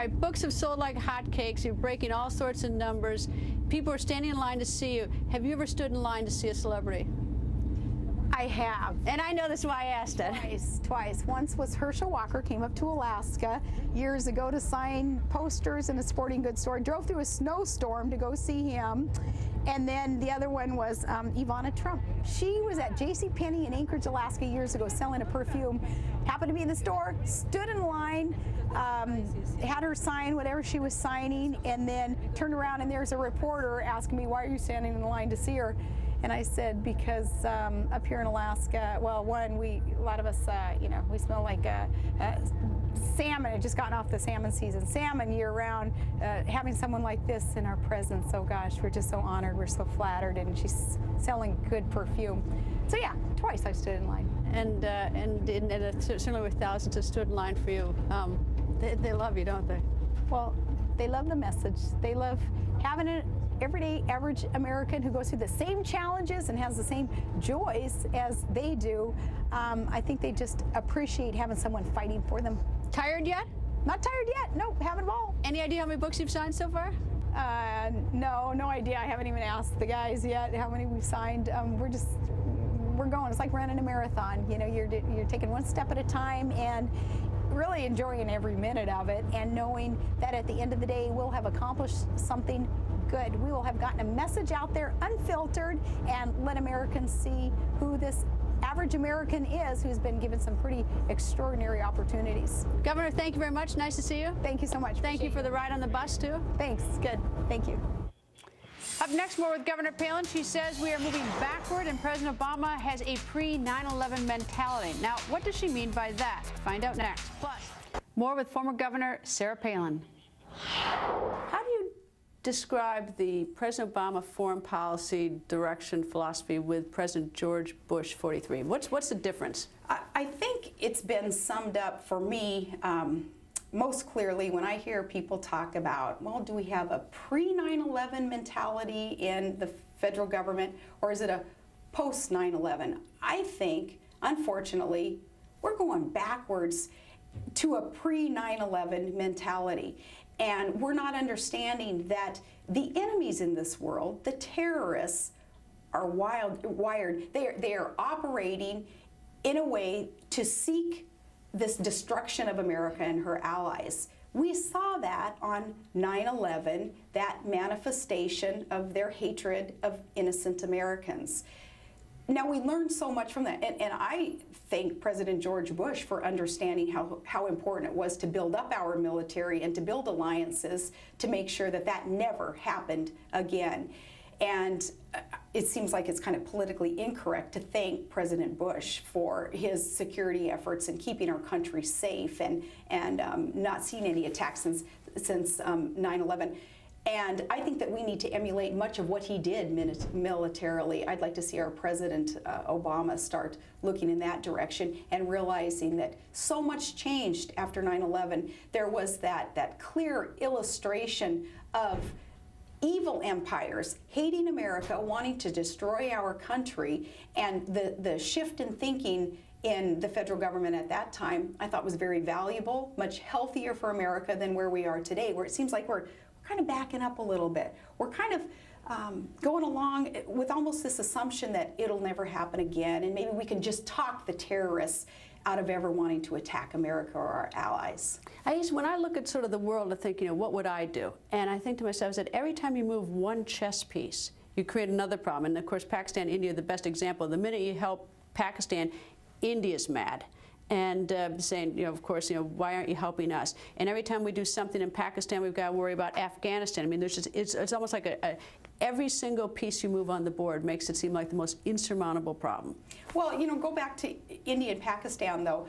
right, books have sold like hotcakes. You're breaking all sorts of numbers. People are standing in line to see you. Have you ever stood in line to see a celebrity? I have. And I know that's why I asked it. Twice. Once was Herschel Walker, came up to Alaska years ago to sign posters in a sporting goods store. Drove through a snowstorm to go see him. And then the other one was Ivana Trump. She was at JCPenney in Anchorage, Alaska years ago selling a perfume. Happened to be in the store, stood in line, had her sign whatever she was signing, and then turned around and there's a reporter asking me, why are you standing in line to see her? And I said, because up here in Alaska, well, one, a lot of us, we smell like salmon. Had just gotten off the salmon season. Salmon year-round. Having someone like this in our presence, oh gosh, we're just so honored. We're so flattered, and she's selling good perfume. So yeah, twice I stood in line. And certainly with thousands that stood in line for you. They love you, don't they? Well, they love the message. They love having an everyday average American who goes through the same challenges and has the same joys as they do. I think they just appreciate having someone fighting for them. Tired yet? Not tired yet. Nope, haven't at all. Any idea how many books you've signed so far? No idea. I haven't even asked the guys yet how many we've signed. We're going. It's like running a marathon. You know, you're taking one step at a time and really enjoying every minute of it, and knowing that at the end of the day we'll have accomplished something good. We will have gotten a message out there unfiltered and let Americans see who this average American is, who's been given some pretty extraordinary opportunities. Governor, thank you very much. Nice to see you. Thank you so much. Thank you for the ride on the bus, too. Thanks. Good. Thank you. Up next, more with Governor Palin. She says we are moving backward and President Obama has a pre-9/11 mentality. Now, what does she mean by that? Find out next. Plus, more with former Governor Sarah Palin. How do you describe the President Obama foreign policy direction philosophy with President George Bush 43? What's the difference? I think it's been summed up for me most clearly when I hear people talk about, well, do we have a pre-9/11 mentality in the federal government, or is it a post-9/11? I think, unfortunately, we're going backwards to a pre-9/11 mentality. And we're not understanding that the enemies in this world, the terrorists, are wired. They are operating in a way to seek this destruction of America and her allies. We saw that on 9/11, that manifestation of their hatred of innocent Americans. Now, we learned so much from that, and I thank President George Bush for understanding how important it was to build up our military and to build alliances to make sure that that never happened again. And it seems like it's kind of politically incorrect to thank President Bush for his security efforts and keeping our country safe and not seeing any attacks since 9/11. And I think that we need to emulate much of what he did militarily. I'd like to see our President Obama start looking in that direction and realizing that so much changed after 9/11. There was that clear illustration of evil empires hating America, wanting to destroy our country, and the shift in thinking in the federal government at that time I thought was very valuable, much healthier for America than where we are today, where it seems like we're kind of backing up a little bit. We're kind of going along with almost this assumption that it'll never happen again, and maybe we can just talk the terrorists out of ever wanting to attack America or our allies. When I look at sort of the world, I think, what would I do? And I think to myself that every time you move one chess piece, you create another problem. And of course, Pakistan, India are the best example. The minute you help Pakistan, India's mad. And saying, of course, why aren't you helping us? And every time we do something in Pakistan, we've got to worry about Afghanistan. I mean, there's just, it's almost like every single piece you move on the board makes it seem like the most insurmountable problem. Well, go back to India and Pakistan, though.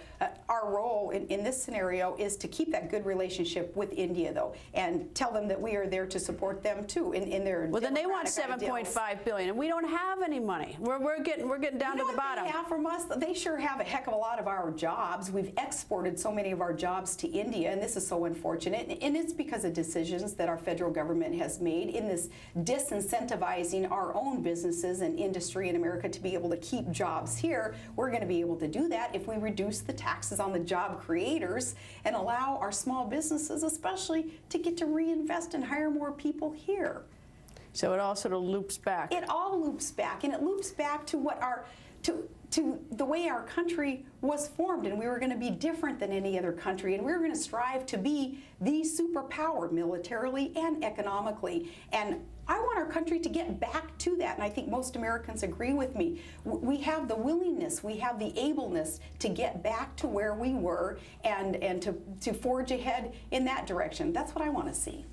Our role in this scenario is to keep that good relationship with India, though, and tell them that we are there to support them, too, in their Well, then they want $7.5 billion, and we don't have any money. We're getting down to the bottom. They have from us? They sure have a heck of a lot of our jobs. We've exported so many of our jobs to India, and this is so unfortunate. And it's because of decisions that our federal government has made in this distance incentivizing our own businesses and industry in America to be able to keep jobs here. We're going to be able to do that if we reduce the taxes on the job creators and allow our small businesses especially to get to reinvest and hire more people here. So it all sort of loops back. It all loops back, and it loops back to what to the way our country was formed, and we were going to be different than any other country, and we were going to strive to be the superpower militarily and economically. And I want our country to get back to that, and I think most Americans agree with me. We have the willingness, we have the ableness to get back to where we were and to forge ahead in that direction. That's what I want to see.